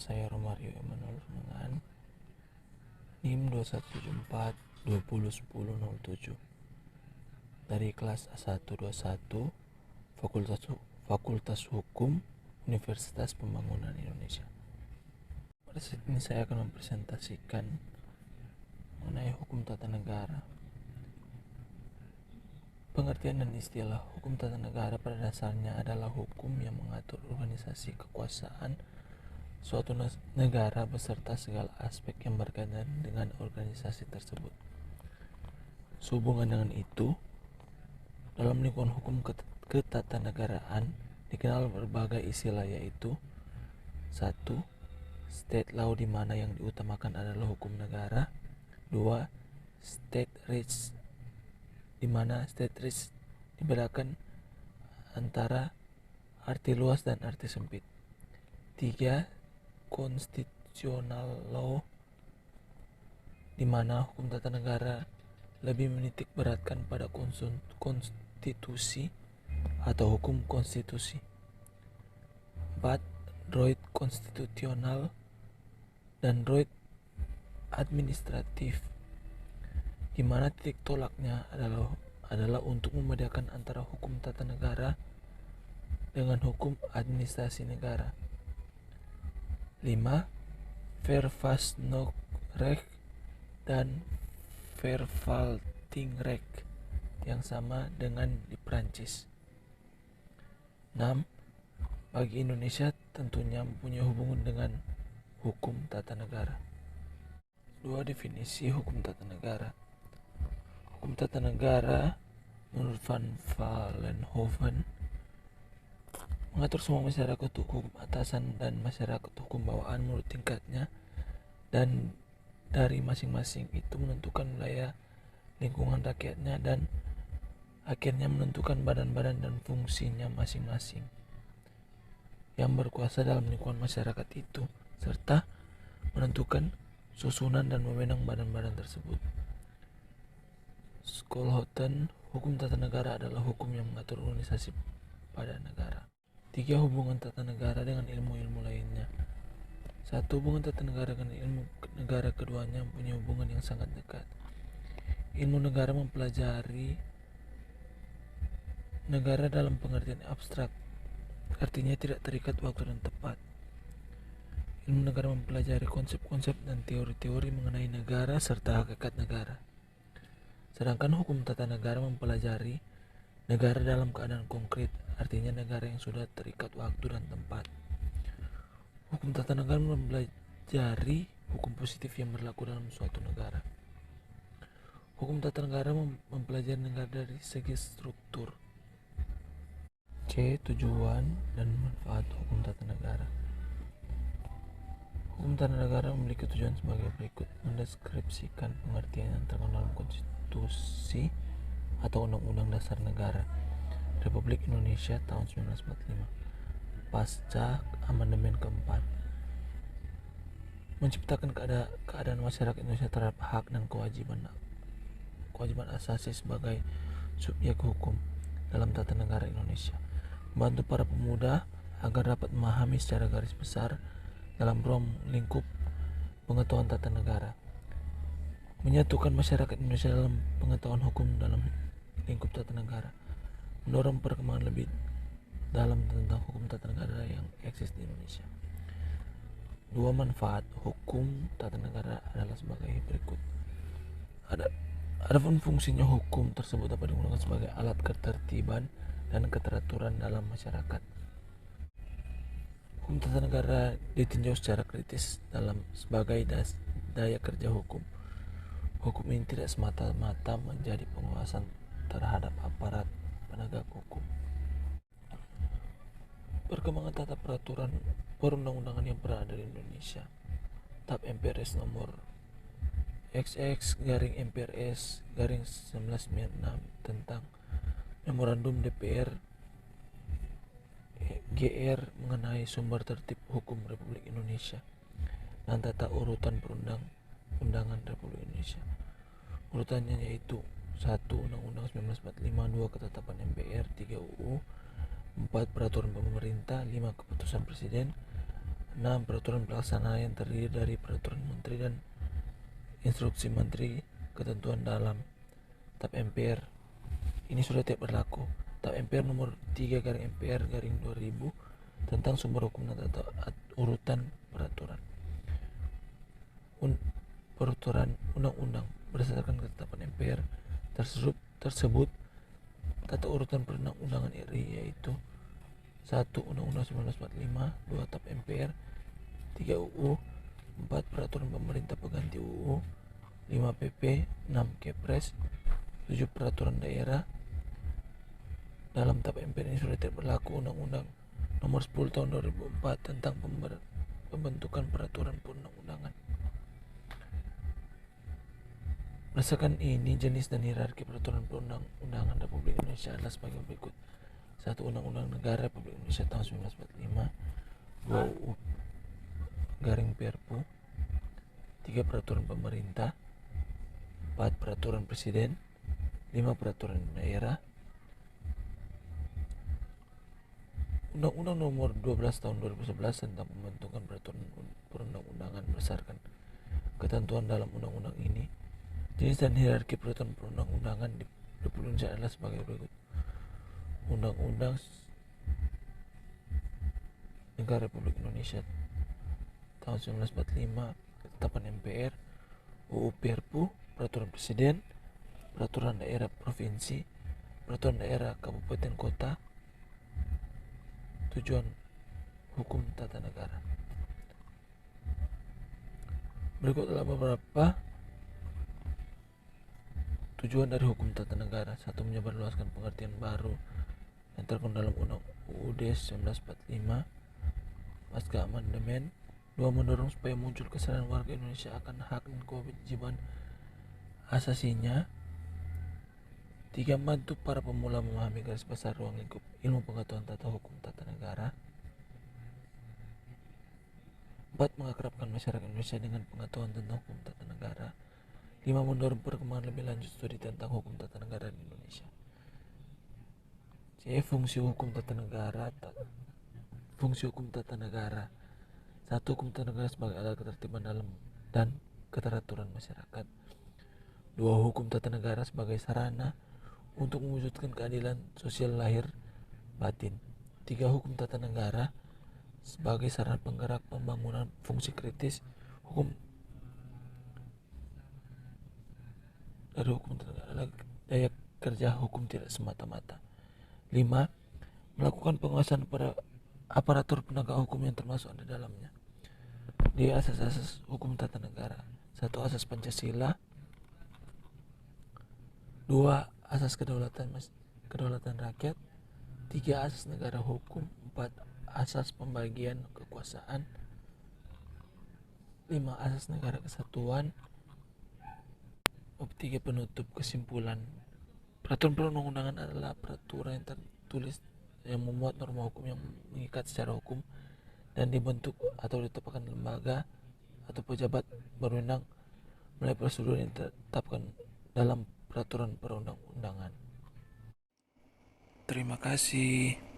saya Romario Emanuel dengan NIM 2174 dari kelas A121 Fakultas Hukum Universitas Pembangunan Indonesia. Pada saat ini saya akan mempresentasikan mengenai hukum tata negara. Pengertian dan istilah hukum tata negara pada dasarnya adalah hukum yang mengatur organisasi kekuasaan suatu negara beserta segala aspek yang berkaitan dengan organisasi tersebut. Sehubungan dengan itu, dalam lingkungan hukum ketatanegaraan dikenal berbagai istilah, yaitu 1. State law, di mana yang diutamakan adalah hukum negara. 2. State rights, di mana state rights dibedakan antara arti luas dan arti sempit. 3. Constitutional law, di mana hukum tata negara lebih menitik beratkan pada konstitusi atau hukum konstitusi. 4. Droit konstitusional dan droit administratif, di mana titik tolaknya adalah untuk membedakan antara hukum tata negara dengan hukum administrasi negara. 5. Verfassungsrecht dan Verwaltungsrecht, yang sama dengan di Prancis. 6. Bagi Indonesia tentunya mempunyai hubungan dengan hukum tata negara. 2. Definisi hukum tata negara. Hukum tata negara menurut Van Vollenhoven mengatur semua masyarakat hukum atasan dan masyarakat hukum bawaan menurut tingkatnya, dan dari masing-masing itu menentukan wilayah lingkungan rakyatnya dan akhirnya menentukan badan-badan dan fungsinya masing-masing yang berkuasa dalam lingkungan masyarakat itu, serta menentukan susunan dan wewenang badan-badan tersebut. Schoolhoten, hukum tata negara adalah hukum yang mengatur organisasi pada negara. 3. Hubungan tata negara dengan ilmu-ilmu lainnya. 1. Hubungan tata negara dengan ilmu negara, keduanya mempunyai hubungan yang sangat dekat. Ilmu negara mempelajari negara dalam pengertian abstrak, artinya tidak terikat waktu dan tempat. Ilmu negara mempelajari konsep-konsep dan teori-teori mengenai negara serta hakikat negara. Sedangkan hukum tata negara mempelajari negara dalam keadaan konkret, artinya negara yang sudah terikat waktu dan tempat. Hukum tata negara mempelajari hukum positif yang berlaku dalam suatu negara. Hukum tata negara mempelajari negara dari segi struktur. C. Tujuan dan manfaat hukum tata negara. Hukum tata negara memiliki tujuan sebagai berikut: mendeskripsikan pengertian yang terkandung dalam konstitusi atau Undang-Undang Dasar Negara Republik Indonesia tahun 1945 pasca amandemen keempat, menciptakan keadaan masyarakat Indonesia terhadap hak dan kewajiban asasi sebagai subjek hukum dalam tata negara Indonesia, membantu para pemuda agar dapat memahami secara garis besar dalam ruang lingkup pengetahuan tata negara, menyatukan masyarakat Indonesia dalam pengetahuan hukum dalam lingkup tata negara, mendorong perkembangan lebih dalam tentang hukum tata negara yang eksis di Indonesia. 2. Manfaat hukum tata negara adalah sebagai berikut. Adapun fungsinya hukum tersebut dapat digunakan sebagai alat ketertiban dan keteraturan dalam masyarakat. Hukum tata negara ditinjau secara kritis sebagai daya kerja hukum. Hukum ini tidak semata-mata menjadi penguasaan terhadap aparat penegak hukum. Perkembangan tata peraturan perundang-undangan yang berada di Indonesia. TAP MPRS nomor XX/MPRS/1996 tentang Memorandum DPR GR mengenai sumber tertib hukum Republik Indonesia dan tata urutan perundang-undangan Republik Indonesia. Urutannya yaitu 1. Undang-Undang 1945, 2. Ketetapan MPR, 3. UU, 4. Peraturan pemerintah, 5. Keputusan Presiden, 6. Peraturan pelaksana yang terdiri dari peraturan menteri dan instruksi menteri, ketentuan dalam TAP MPR. Ini sudah tidak berlaku. TAP MPR nomor 3 garing MPR garing 2000 tentang sumber hukum dan tata urutan peraturan. Peraturan undang-undang berdasarkan ketetapan MPR tersebut tata urutan perundang-undangan RI yaitu 1. Undang-Undang 1945, 2. TAP MPR, 3. UU, 4. Peraturan pemerintah pengganti UU, 5. PP, 6. Kepres, 7. Peraturan daerah. Dalam TAP MPR ini sudah tidak berlaku Undang-Undang Nomor 10 Tahun 2004 tentang pembentukan peraturan perundang-undangan. Berdasarkan ini, jenis dan hierarki peraturan perundang-undangan Republik Indonesia adalah sebagai berikut. 1. Undang-Undang Negara Republik Indonesia tahun 1945, 2. UU garing Perpu, 3. Peraturan pemerintah, 4. Peraturan presiden, 5. Peraturan daerah. Undang-Undang Nomor 12 Tahun 2011 tentang pembentukan peraturan perundang-undangan berdasarkan ketentuan dalam undang-undang ini. Jenis dan hierarki peraturan perundang-undangan di Republik Indonesia adalah sebagai berikut. Undang-Undang Negara Republik Indonesia tahun 1945, ketetapan MPR, UU Perpu, peraturan presiden, peraturan daerah provinsi, peraturan daerah kabupaten kota. Tujuan hukum tata negara. Berikut adalah beberapa tujuan dari hukum tata negara. 1. Menyebarluaskan pengertian baru yang terkandung dalam Undang UUD 1945 pasca amandemen. 2. Mendorong supaya muncul kesadaran warga Indonesia akan hak dan kewajiban asasinya. 3. Membantu para pemula memahami garis besar ruang lingkup ilmu pengetahuan tata hukum tata negara. 4. Mengakrabkan masyarakat Indonesia dengan pengetahuan tentang hukum tata negara. 5. Mendorong perkembangan lebih lanjut studi tentang hukum tata negara di Indonesia. C. Fungsi hukum tata negara. Fungsi hukum tata negara. 1. Hukum tata negara sebagai alat ketertiban dalam dan keteraturan masyarakat. 2. Hukum tata negara sebagai sarana untuk mewujudkan keadilan sosial lahir batin. 3. Hukum tata negara sebagai sarana penggerak pembangunan fungsi kritis hukum dari hukum tata negara daya kerja hukum tidak semata-mata. 5. Melakukan pengawasan pada aparatur penegak hukum yang termasuk di dalamnya. Di asas-asas hukum tata negara. 1. Asas Pancasila. 2. Asas kedaulatan rakyat. 3. Asas negara hukum. 4. Asas pembagian kekuasaan. 5. Asas negara kesatuan. 3. Penutup kesimpulan. Peraturan perundang-undangan adalah peraturan yang tertulis yang memuat norma hukum yang mengikat secara hukum dan dibentuk atau ditetapkan lembaga atau pejabat berwenang melalui prosedur yang ditetapkan dalam peraturan perundang-undangan. Terima kasih.